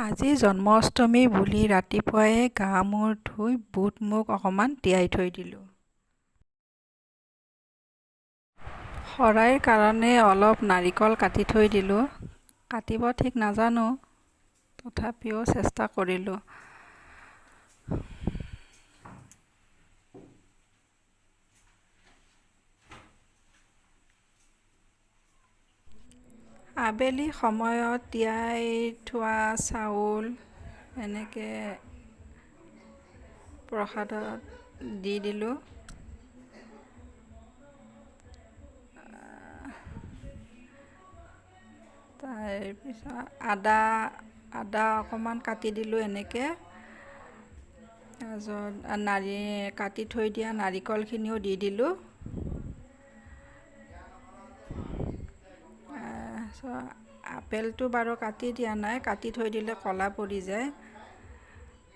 আজি জন্মাষ্টমী বুলি ৰাতিপুৱাই গা মূৰ ধুই বুট মুগ অকণমান তিয়াই থৈ দিলোঁ। শৰাইৰ কাৰণে অলপ নাৰিকল কাটি থৈ দিলোঁ। কাটিব ঠিক নাজানো, তথাপিও চেষ্টা কৰিলোঁ। আবেলি সময়ত তিয়াই থোৱা চাউল এনেকৈ প্ৰসাদত দি দিলোঁ। তাৰপিছত আদা অকণমান কাটি দিলোঁ এনেকৈ। তাৰপিছত কাটি থৈ দিয়া নাৰিকলখিনিও দি দিলোঁ। আপেলটো বাৰু কাটি দিয়া নাই, কাটি থৈ দিলে ক'লা পৰি যায়।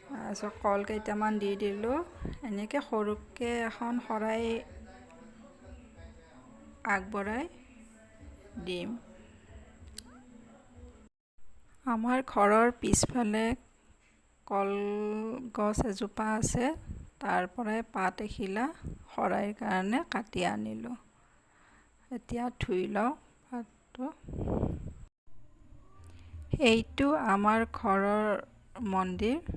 তাৰপিছত কল কেইটামান দি দিলোঁ। এনেকৈ সৰুকৈ এখন শৰাই আগবঢ়াই দিম। আমাৰ ঘৰৰ পিছফালে কলগছ এজোপা আছে, তাৰ পৰাই পাত এখিলা শৰাইৰ কাৰণে কাটি আনিলোঁ। এতিয়া ধুই লওঁ পাতটো। এইটো আমাৰ ঘৰৰ মন্দিৰ,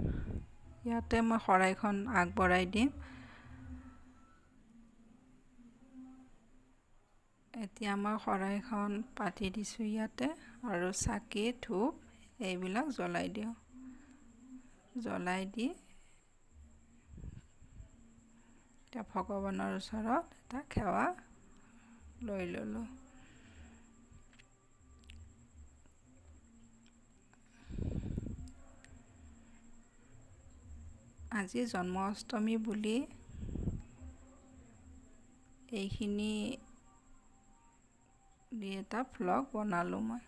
ইয়াতে মই শৰাইখন আগবঢ়াই দিম। এতিয়া মই শৰাইখন পাতি দিছোঁ ইয়াতে, আৰু চাকি ধূপ এইবিলাক জ্বলাই দিওঁ। জ্বলাই দি এতিয়া ভগৱানৰ ওচৰত এটা সেৱা লৈ ল'লোঁ। আজি জন্মাষ্টমী বুলি এইখিনি দি এটা ভ্লগ বনালোঁ মই।